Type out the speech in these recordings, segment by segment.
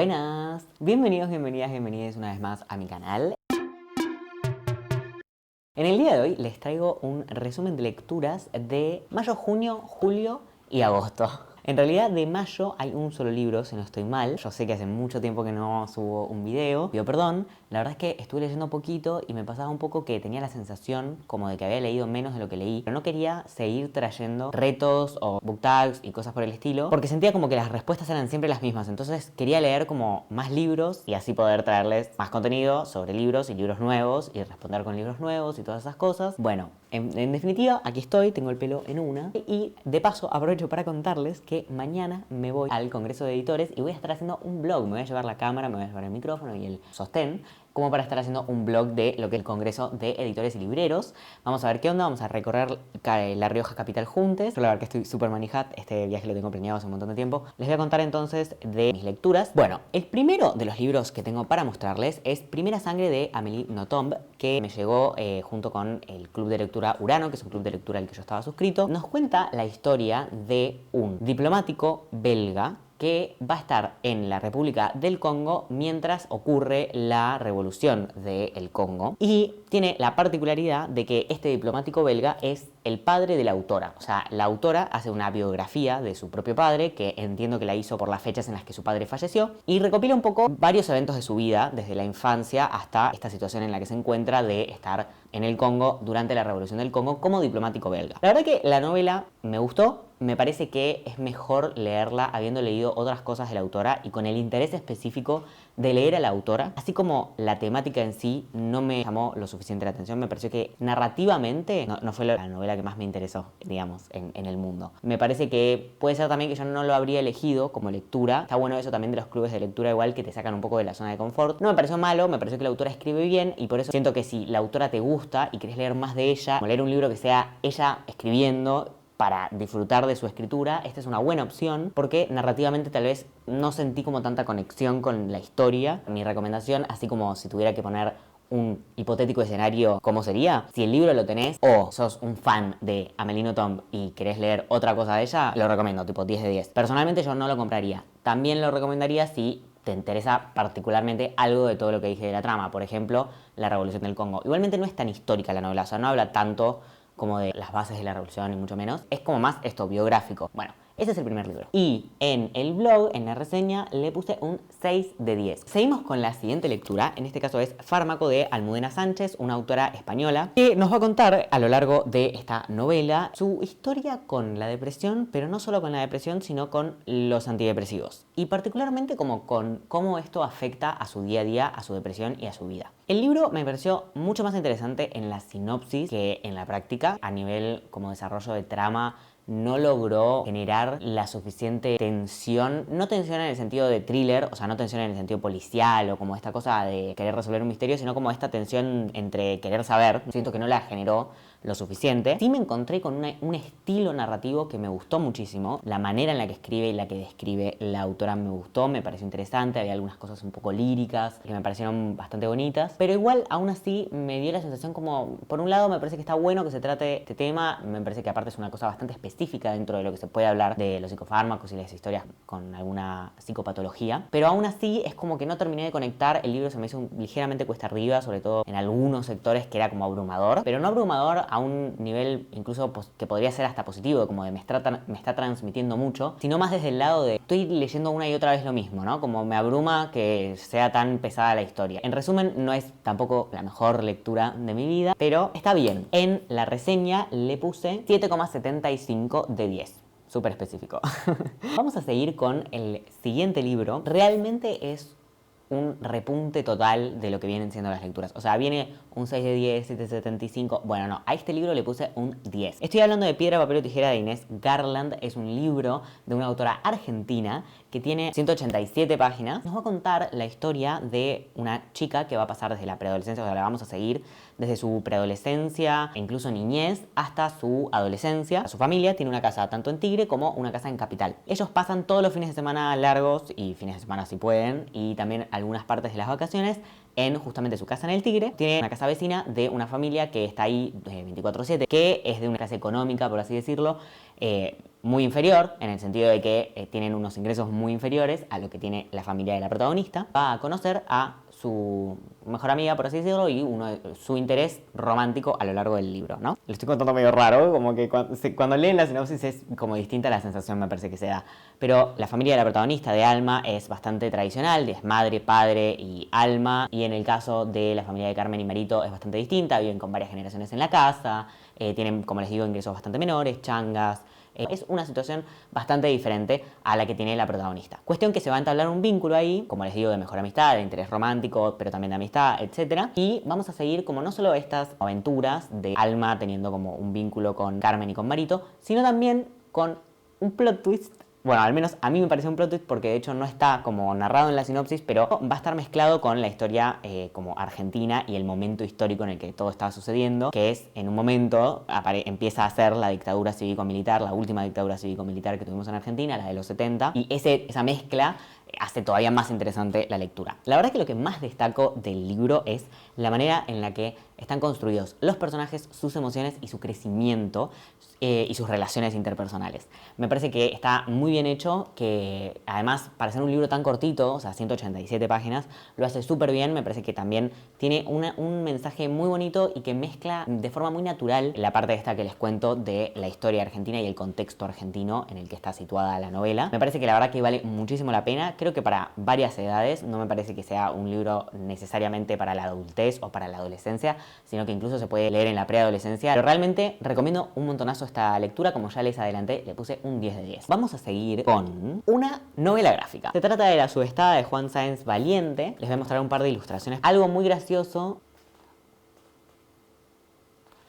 Buenas, bienvenidos, bienvenidas una vez más a mi canal. En el día de hoy les traigo un resumen de lecturas de mayo, junio, julio y agosto. En realidad de mayo hay un solo libro, si no estoy mal. Yo sé que hace mucho tiempo que no subo un video, pido perdón. La verdad es que estuve leyendo poquito y me pasaba un poco que tenía la sensación como de que había leído menos de lo que leí, pero no quería seguir trayendo retos o book tags y cosas por el estilo, porque sentía como que las respuestas eran siempre las mismas. Entonces quería leer como más libros y así poder traerles más contenido sobre libros y libros nuevos y responder con libros nuevos y todas esas cosas. Bueno, en definitiva, aquí estoy, tengo el pelo en una. Y de paso aprovecho para contarles que mañana me voy al Congreso de Editores y voy a estar haciendo un vlog. Me voy a llevar la cámara, me voy a llevar el micrófono y el sostén, como para estar haciendo un vlog de lo que es el Congreso de Editores y Libreros. Vamos a ver qué onda, vamos a recorrer La Rioja capital juntos. Yo la verdad que estoy súper manijat, este viaje lo tengo planeado hace un montón de tiempo. Les voy a contar entonces de mis lecturas. Bueno, el primero de los libros que tengo para mostrarles es Primera Sangre de Amélie Nothomb, que me llegó junto con el Club de Lectura Urano, que es un club de lectura al que yo estaba suscrito. Nos cuenta la historia de un diplomático belga que va a estar en la República del Congo mientras ocurre la revolución del Congo. Y tiene la particularidad de que este diplomático belga es el padre de la autora. O sea, la autora hace una biografía de su propio padre, que entiendo que la hizo por las fechas en las que su padre falleció, y recopila un poco varios eventos de su vida, desde la infancia hasta esta situación en la que se encuentra de estar en el Congo durante la revolución del Congo como diplomático belga. La verdad que la novela me gustó. Me parece que es mejor leerla habiendo leído otras cosas de la autora y con el interés específico de leer a la autora, así como la temática en sí no me llamó lo suficiente la atención. Me pareció que narrativamente no fue la novela que más me interesó, digamos, en el mundo. Me parece que puede ser también que yo no lo habría elegido como lectura. Está bueno eso también de los clubes de lectura, igual que te sacan un poco de la zona de confort. No me pareció malo, me pareció que la autora escribe bien y por eso siento que si la autora te gusta y querés leer más de ella, como leer un libro que sea ella escribiendo para disfrutar de su escritura, esta es una buena opción porque narrativamente tal vez no sentí como tanta conexión con la historia. Mi recomendación, así como si tuviera que poner un hipotético escenario, ¿cómo sería? Si el libro lo tenés o sos un fan de Amélie Nothomb y querés leer otra cosa de ella, lo recomiendo, tipo 10 de 10. Personalmente yo no lo compraría. También lo recomendaría si te interesa particularmente algo de todo lo que dije de la trama. Por ejemplo, la Revolución del Congo. Igualmente no es tan histórica la novela, o sea, no habla tanto como de las bases de la revolución, ni mucho menos. Es como más esto, biográfico. Bueno, ese es el primer libro. Y en el blog, en la reseña, le puse un 6 de 10. Seguimos con la siguiente lectura. En este caso es Fármaco de Almudena Sánchez, una autora española, que nos va a contar a lo largo de esta novela su historia con la depresión, pero no solo con la depresión, sino con los antidepresivos. Y particularmente como con cómo esto afecta a su día a día, a su depresión y a su vida. El libro me pareció mucho más interesante en la sinopsis que en la práctica. A nivel como desarrollo de trama, no logró generar la suficiente tensión, no tensión en el sentido de thriller, o sea, no tensión en el sentido policial o como esta cosa de querer resolver un misterio, sino como esta tensión entre querer saber. Siento que no la generó lo suficiente. Sí me encontré con un estilo narrativo que me gustó muchísimo. La manera en la que escribe y la que describe la autora me gustó, me pareció interesante. Había algunas cosas un poco líricas que me parecieron bastante bonitas, pero igual aún así me dio la sensación como, por un lado me parece que está bueno que se trate este tema, me parece que aparte es una cosa bastante específica dentro de lo que se puede hablar de los psicofármacos y las historias con alguna psicopatología, pero aún así es como que no terminé de conectar. El libro se me hizo ligeramente cuesta arriba, sobre todo en algunos sectores, que era como abrumador, pero no abrumador a un nivel incluso que podría ser hasta positivo, como de me está transmitiendo mucho, sino más desde el lado de estoy leyendo una y otra vez lo mismo, ¿no? Como me abruma que sea tan pesada la historia. En resumen, no es tampoco la mejor lectura de mi vida, pero está bien. En la reseña le puse 7,75 de 10. Súper específico. Vamos a seguir con el siguiente libro. Realmente es un repunte total de lo que vienen siendo las lecturas. O sea, viene un 6 de 10, 7,75. Bueno, no, a este libro le puse un 10. Estoy hablando de Piedra, Papel o Tijera de Inés Garland. Es un libro de una autora argentina que tiene 187 páginas. Nos va a contar la historia de una chica que va a pasar desde la preadolescencia, o sea, la vamos a seguir desde su preadolescencia, incluso niñez, hasta su adolescencia. Su familia tiene una casa tanto en Tigre como una casa en Capital. Ellos pasan todos los fines de semana largos y fines de semana si pueden, y también algunas partes de las vacaciones en justamente su casa en el Tigre. Tiene una casa vecina de una familia que está ahí 24/7, que es de una clase económica, por así decirlo, muy inferior, en el sentido de que tienen unos ingresos muy inferiores a lo que tiene la familia de la protagonista, va a conocer a su mejor amiga, por así decirlo, y su interés romántico a lo largo del libro, ¿no? Lo estoy contando medio raro, como que cuando leen la sinopsis es como distinta la sensación, me parece que se da. Pero la familia de la protagonista, de Alma, es bastante tradicional, es madre, padre y Alma, y en el caso de la familia de Carmen y Marito es bastante distinta, viven con varias generaciones en la casa, tienen, como les digo, ingresos bastante menores, changas. Es una situación bastante diferente a la que tiene la protagonista. Cuestión que se va a entablar un vínculo ahí, como les digo, de mejor amistad, de interés romántico, pero también de amistad, etc. Y vamos a seguir como no solo estas aventuras de Alma teniendo como un vínculo con Carmen y con Marito, sino también con un plot twist. Bueno, al menos a mí me pareció un plot twist porque de hecho no está como narrado en la sinopsis, pero va a estar mezclado con la historia como argentina y el momento histórico en el que todo estaba sucediendo, que es en un momento empieza a ser la dictadura cívico-militar, la última dictadura cívico-militar que tuvimos en Argentina, la de los 70, y esa mezcla hace todavía más interesante la lectura. La verdad que lo que más destaco del libro es la manera en la que están construidos los personajes, sus emociones y su crecimiento y sus relaciones interpersonales. Me parece que está muy bien hecho, que además para ser un libro tan cortito, o sea, 187 páginas, lo hace súper bien. Me parece que también tiene un mensaje muy bonito y que mezcla de forma muy natural la parte esta que les cuento de la historia argentina y el contexto argentino en el que está situada la novela. Me parece que la verdad que vale muchísimo la pena. Creo que para varias edades, no me parece que sea un libro necesariamente para la adultez o para la adolescencia, sino que incluso se puede leer en la preadolescencia. Pero realmente recomiendo un montonazo esta lectura. Como ya les adelanté, le puse un 10 de 10. Vamos a seguir con una novela gráfica. Se trata de La Subestada de Juan Sáenz Valiente. Les voy a mostrar un par de ilustraciones. Algo muy gracioso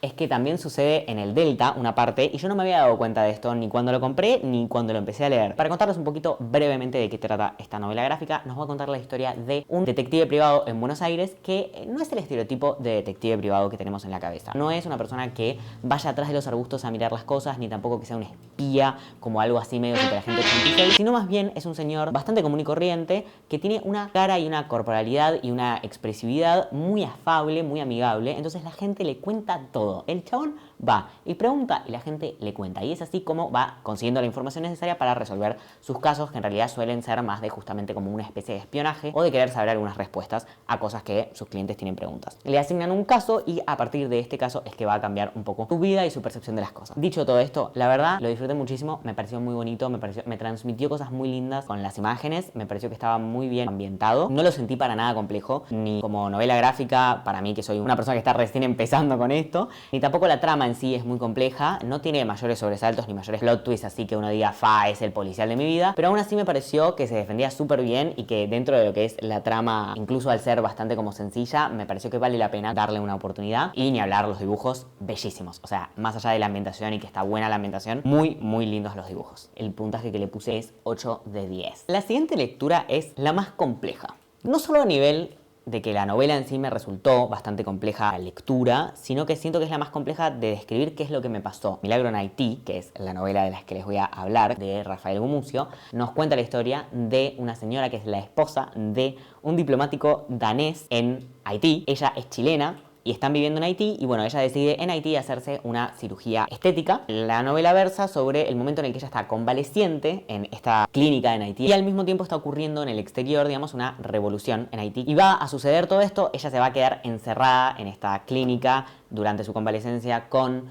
es que también sucede en el Delta una parte, y yo no me había dado cuenta de esto ni cuando lo compré ni cuando lo empecé a leer. Para contarles un poquito brevemente de qué trata esta novela gráfica, nos va a contar la historia de un detective privado en Buenos Aires que no es el estereotipo de detective privado que tenemos en la cabeza. No es una persona que vaya atrás de los arbustos a mirar las cosas, ni tampoco que sea un espía como algo así medio superagente 86, sino más bien es un señor bastante común y corriente que tiene una cara y una corporalidad y una expresividad muy afable, muy amigable. Entonces la gente le cuenta todo. El chabón va y pregunta y la gente le cuenta. Y es así como va consiguiendo la información necesaria para resolver sus casos, que en realidad suelen ser más de justamente como una especie de espionaje o de querer saber algunas respuestas a cosas que sus clientes tienen preguntas. Le asignan un caso y a partir de este caso es que va a cambiar un poco su vida y su percepción de las cosas. Dicho todo esto, la verdad lo disfruté muchísimo, me pareció muy bonito, me transmitió cosas muy lindas con las imágenes, me pareció que estaba muy bien ambientado. No lo sentí para nada complejo, ni como novela gráfica, para mí que soy una persona que está recién empezando con esto, ni tampoco la trama en sí es muy compleja, no tiene mayores sobresaltos ni mayores plot twists así que uno diga, fa, es el policial de mi vida, pero aún así me pareció que se defendía súper bien y que dentro de lo que es la trama, incluso al ser bastante como sencilla, me pareció que vale la pena darle una oportunidad. Y ni hablar, los dibujos bellísimos, o sea, más allá de la ambientación y que está buena la ambientación, muy muy lindos los dibujos. El puntaje que le puse es 8 de 10. La siguiente lectura es la más compleja, no solo a nivel de que la novela en sí me resultó bastante compleja la lectura, sino que siento que es la más compleja de describir qué es lo que me pasó. Milagro en Haití, que es la novela de las que les voy a hablar, de Rafael Gumucio, nos cuenta la historia de una señora que es la esposa de un diplomático danés en Haití. Ella es chilena y están viviendo en Haití y bueno, ella decide en Haití hacerse una cirugía estética. La novela versa sobre el momento en el que ella está convaleciente en esta clínica en Haití y al mismo tiempo está ocurriendo en el exterior, digamos, una revolución en Haití. Y va a suceder todo esto, ella se va a quedar encerrada en esta clínica durante su convalecencia con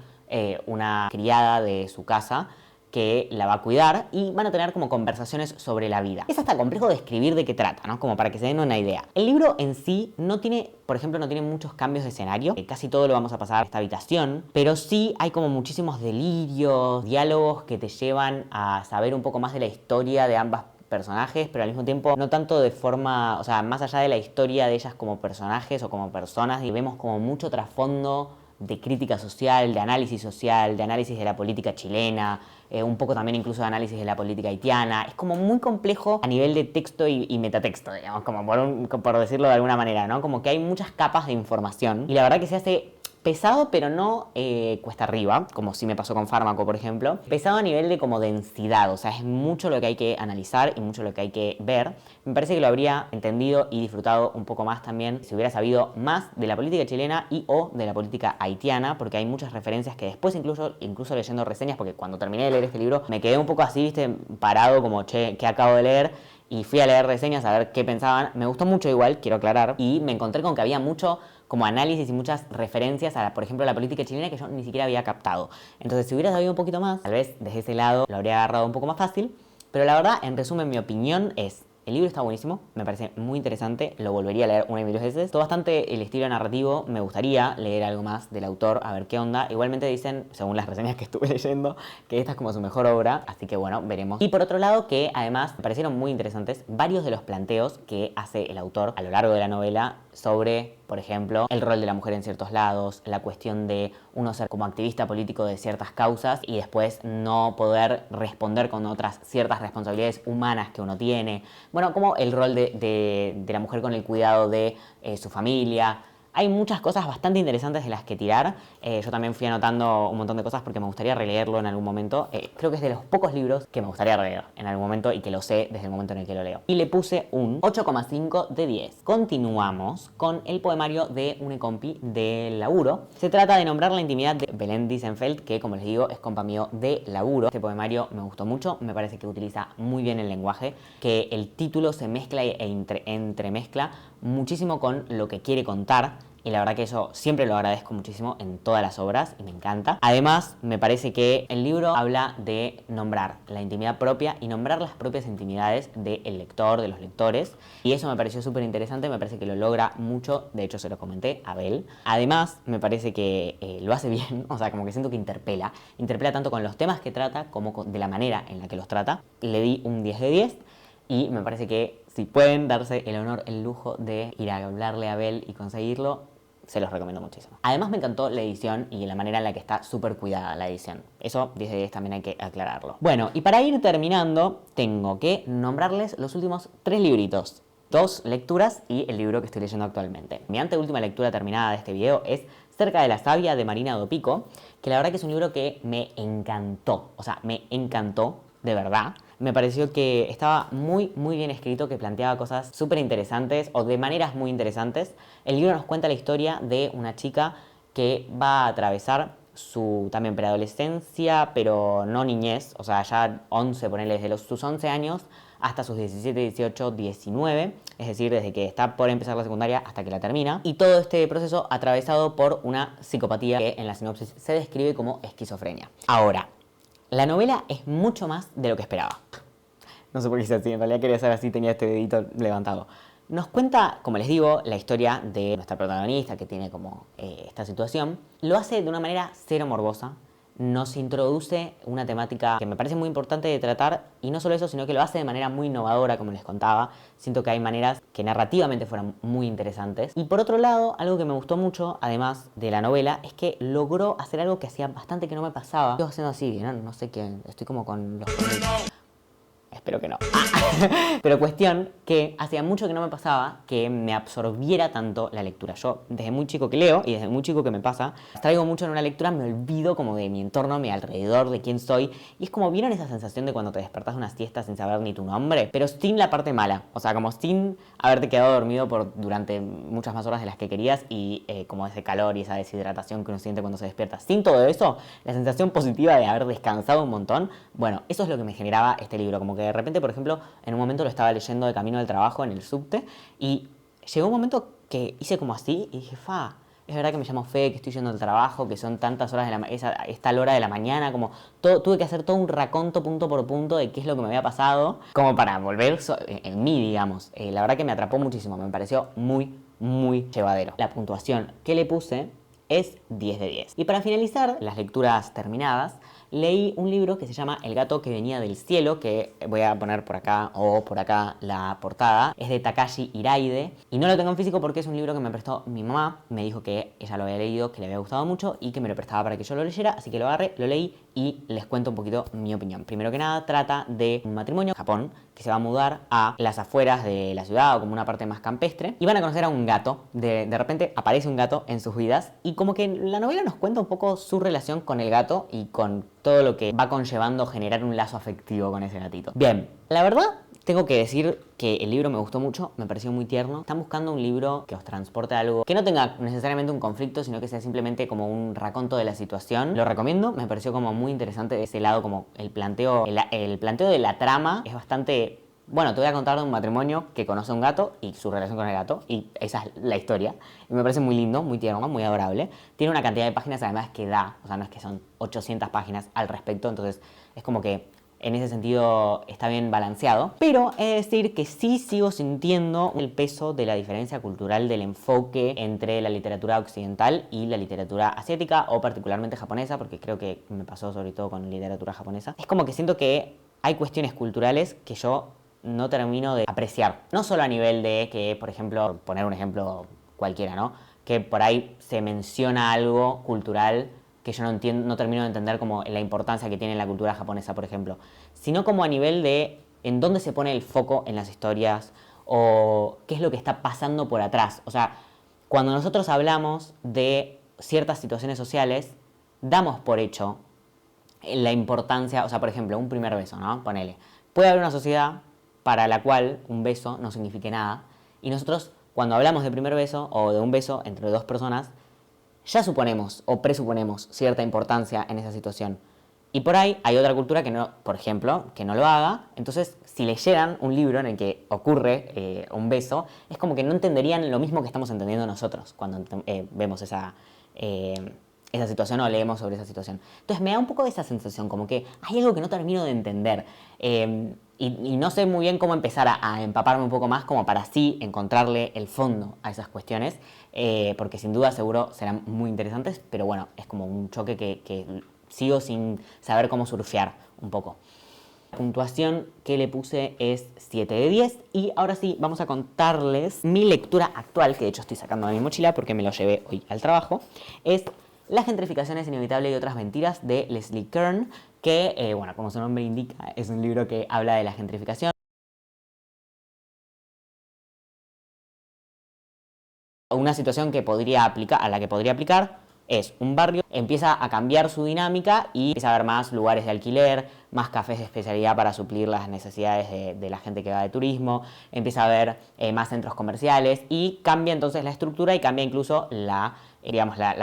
una criada de su casa que la va a cuidar y van a tener como conversaciones sobre la vida. Es hasta complejo describir de qué trata, ¿no? Como para que se den una idea. El libro en sí no tiene, por ejemplo, no tiene muchos cambios de escenario. Casi todo lo vamos a pasar a esta habitación, pero sí hay como muchísimos delirios, diálogos que te llevan a saber un poco más de la historia de ambas personajes, pero al mismo tiempo no tanto de forma, o sea, más allá de la historia de ellas como personajes o como personas, y vemos como mucho trasfondo de crítica social, de análisis de la política chilena, un poco también incluso de análisis de la política haitiana. Es como muy complejo a nivel de texto y metatexto, digamos, como por decirlo de alguna manera, ¿no? Como que hay muchas capas de información y la verdad que se hace pesado, pero no cuesta arriba, como sí me pasó con Fármaco, por ejemplo. Pesado a nivel de como densidad, o sea, es mucho lo que hay que analizar y mucho lo que hay que ver. Me parece que lo habría entendido y disfrutado un poco más también si hubiera sabido más de la política chilena y o de la política haitiana, porque hay muchas referencias que después incluso leyendo reseñas, porque cuando terminé de leer este libro me quedé un poco así, viste, parado como, che, ¿qué acabo de leer? Y fui a leer reseñas a ver qué pensaban. Me gustó mucho igual, quiero aclarar, y me encontré con que había mucho como análisis y muchas referencias a, por ejemplo, la política chilena que yo ni siquiera había captado. Entonces, si hubiera sabido un poquito más, tal vez desde ese lado lo habría agarrado un poco más fácil. Pero la verdad, en resumen, mi opinión es: el libro está buenísimo, me parece muy interesante, lo volvería a leer una y mil veces. Todo bastante el estilo narrativo, me gustaría leer algo más del autor, a ver qué onda. Igualmente dicen, según las reseñas que estuve leyendo, que esta es como su mejor obra, así que bueno, veremos. Y por otro lado, que además me parecieron muy interesantes varios de los planteos que hace el autor a lo largo de la novela sobre, por ejemplo, el rol de la mujer en ciertos lados, la cuestión de uno ser como activista político de ciertas causas y después no poder responder con otras ciertas responsabilidades humanas que uno tiene. Bueno, como el rol de la mujer con el cuidado de su familia. Hay muchas cosas bastante interesantes de las que tirar. Yo también fui anotando un montón de cosas porque me gustaría releerlo en algún momento. Creo que es de los pocos libros que me gustaría releer en algún momento y que lo sé desde el momento en el que lo leo. Y le puse un 8,5 de 10. Continuamos con el poemario de une compi del laburo. Se trata de nombrar la intimidad de Belén Diesenfeld, que como les digo es compa mío de laburo. Este poemario me gustó mucho, me parece que utiliza muy bien el lenguaje, que el título se mezcla e entremezcla muchísimo con lo que quiere contar. Y la verdad que eso siempre lo agradezco muchísimo en todas las obras y me encanta. Además, me parece que el libro habla de nombrar la intimidad propia y nombrar las propias intimidades del lector, de los lectores. Y eso me pareció súper interesante, me parece que lo logra mucho. De hecho, se lo comenté a Bel. Además, me parece que lo hace bien, o sea, como que siento que interpela. Interpela tanto con los temas que trata como de la manera en la que los trata. Le di un 10 de 10 y me parece que si pueden darse el honor, el lujo de ir a hablarle a Bel y conseguirlo, se los recomiendo muchísimo. Además me encantó la edición y la manera en la que está súper cuidada la edición. Eso 10 de 10 también hay que aclararlo. Bueno, y para ir terminando, tengo que nombrarles los últimos 3 libritos. 2 lecturas y el libro que estoy leyendo actualmente. Mi anteúltima lectura terminada de este video es Cerca de la Savia de Marina Dopico, que la verdad que es un libro que me encantó. O sea, me encantó, de verdad. Me pareció que estaba muy bien escrito, que planteaba cosas súper interesantes o de maneras muy interesantes. El libro nos cuenta la historia de una chica que va a atravesar su también preadolescencia, pero no niñez, o sea, ya 11, ponele desde sus 11 años hasta sus 17, 18, 19, es decir, desde que está por empezar la secundaria hasta que la termina. Y todo este proceso atravesado por una psicopatía que en la sinopsis se describe como esquizofrenia. Ahora, la novela es mucho más de lo que esperaba. No sé por qué hice así, en realidad quería ser así, tenía este dedito levantado. Nos cuenta, como les digo, la historia de nuestra protagonista que tiene como esta situación. Lo hace de una manera cero morbosa. Nos introduce una temática que me parece muy importante de tratar y no solo eso, sino que lo hace de manera muy innovadora, como les contaba. Siento que hay maneras que narrativamente fueron muy interesantes. Y por otro lado, algo que me gustó mucho, además de la novela, es que logró hacer algo que hacía bastante que no me pasaba. Estoy haciendo así, no sé qué, estoy como con los... Espero que no. Pero cuestión que hacía mucho que no me pasaba que me absorbiera tanto la lectura. Yo desde muy chico que leo y desde muy chico que me pasa, traigo mucho en una lectura, me olvido como de mi entorno, mi alrededor, de quién soy. Y es como, ¿vieron esa sensación de cuando te despertás de una siesta sin saber ni tu nombre? Pero sin la parte mala. O sea, como sin haberte quedado dormido durante muchas más horas de las que querías y como ese calor y esa deshidratación que uno siente cuando se despierta. Sin todo eso, la sensación positiva de haber descansado un montón, bueno, eso es lo que me generaba este libro. Como que de repente, por ejemplo, en un momento lo estaba leyendo de camino al trabajo en el subte y llegó un momento que hice como así y dije, es verdad que me llamo Fe, que estoy yendo al trabajo, que son tantas horas es tal hora de la mañana, como tuve que hacer todo un raconto punto por punto de qué es lo que me había pasado, como para volver en mí, digamos. La verdad que me atrapó muchísimo, me pareció muy llevadero. La puntuación que le puse es 10 de 10. Y para finalizar las lecturas terminadas, leí un libro que se llama El gato que venía del cielo, que voy a poner por acá o por acá la portada. Es de Takashi Iraide y no lo tengo en físico porque es un libro que me prestó mi mamá. Me dijo que ella lo había leído, que le había gustado mucho y que me lo prestaba para que yo lo leyera, así que lo agarré, lo leí y les cuento un poquito mi opinión. Primero que nada, trata de un matrimonio en Japón que se va a mudar a las afueras de la ciudad o como una parte más campestre y van a conocer a un gato. De repente aparece un gato en sus vidas y como que la novela nos cuenta un poco su relación con el gato y con todo lo que va conllevando generar un lazo afectivo con ese gatito. Bien, la verdad tengo que decir que el libro me gustó mucho, me pareció muy tierno. Están buscando un libro que os transporte a algo que no tenga necesariamente un conflicto, sino que sea simplemente como un raconto de la situación. Lo recomiendo, me pareció como muy interesante de ese lado, como el planteo de la trama es bastante... Bueno, te voy a contar de un matrimonio que conoce a un gato y su relación con el gato, y esa es la historia. Y me parece muy lindo, muy tierno, muy adorable. Tiene una cantidad de páginas además que da, o sea, no es que son 800 páginas al respecto, entonces es como que en ese sentido está bien balanceado. Pero he de decir que sí sigo sintiendo el peso de la diferencia cultural del enfoque entre la literatura occidental y la literatura asiática o particularmente japonesa, porque creo que me pasó sobre todo con literatura japonesa. Es como que siento que hay cuestiones culturales que yo no termino de apreciar. No solo a nivel de que, por ejemplo, poner un ejemplo cualquiera, ¿no? Que por ahí se menciona algo cultural que yo no entiendo, no termino de entender como la importancia que tiene la cultura japonesa, por ejemplo, sino como a nivel de en dónde se pone el foco en las historias o qué es lo que está pasando por atrás. O sea, cuando nosotros hablamos de ciertas situaciones sociales, damos por hecho la importancia, o sea, por ejemplo, un primer beso, ¿no? Ponele. Puede haber una sociedad para la cual un beso no signifique nada y nosotros cuando hablamos de primer beso o de un beso entre dos personas, ya suponemos o presuponemos cierta importancia en esa situación. Y por ahí hay otra cultura que no, por ejemplo, que no lo haga. Entonces, si leyeran un libro en el que ocurre un beso, es como que no entenderían lo mismo que estamos entendiendo nosotros cuando vemos esa situación o leemos sobre esa situación. Entonces me da un poco de esa sensación, como que hay algo que no termino de entender. Y no sé muy bien cómo empezar a empaparme un poco más como para así encontrarle el fondo a esas cuestiones, porque sin duda seguro serán muy interesantes, pero bueno, es como un choque que sigo sin saber cómo surfear un poco. La puntuación que le puse es 7 de 10 y ahora sí vamos a contarles mi lectura actual, que de hecho estoy sacando de mi mochila porque me lo llevé hoy al trabajo. Es La gentrificación es inevitable y otras mentiras de Leslie Kern, que, bueno, como su nombre indica, es un libro que habla de la gentrificación. Una situación que podría aplicar, a la que podría aplicar es un barrio empieza a cambiar su dinámica y empieza a haber más lugares de alquiler, más cafés de especialidad para suplir las necesidades de la gente que va de turismo, empieza a haber más centros comerciales y cambia entonces la estructura y cambia incluso la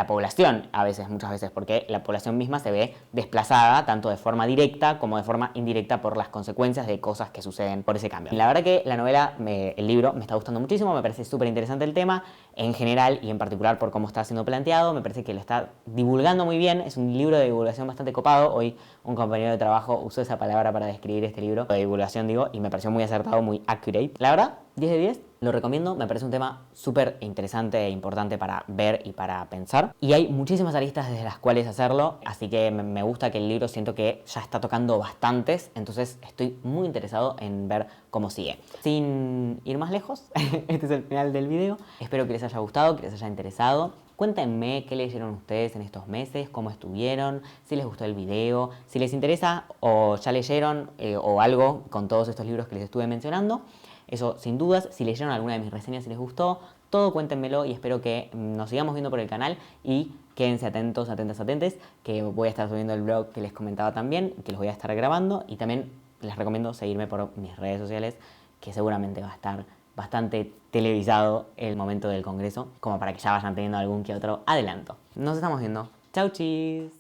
población a veces, muchas veces, porque la población misma se ve desplazada tanto de forma directa como de forma indirecta por las consecuencias de cosas que suceden por ese cambio. La verdad que la novela, el libro, me está gustando muchísimo, me parece súper interesante el tema en general y en particular por cómo está siendo planteado, me parece que lo está divulgando muy bien, es un libro de divulgación bastante copado. Hoy un compañero de trabajo usó esa palabra para describir este libro de divulgación, digo, y me pareció muy acertado, muy accurate. La verdad, 10 de 10, lo recomiendo, me parece un tema súper interesante e importante para ver y para pensar. Y hay muchísimas aristas desde las cuales hacerlo, así que me gusta que el libro siento que ya está tocando bastantes, entonces estoy muy interesado en ver cómo sigue. Sin ir más lejos, este es el final del video. Espero que les haya gustado, que les haya interesado. Cuéntenme qué leyeron ustedes en estos meses, cómo estuvieron, si les gustó el video, si les interesa o ya leyeron o algo con todos estos libros que les estuve mencionando. Eso sin dudas, si leyeron alguna de mis reseñas y les gustó, todo cuéntenmelo y espero que nos sigamos viendo por el canal y quédense atentos, atentas, atentes, que voy a estar subiendo el blog que les comentaba también, que los voy a estar grabando y también les recomiendo seguirme por mis redes sociales, que seguramente va a estar bastante televisado el momento del congreso, como para que ya vayan teniendo algún que otro adelanto. Nos estamos viendo. Chau chis.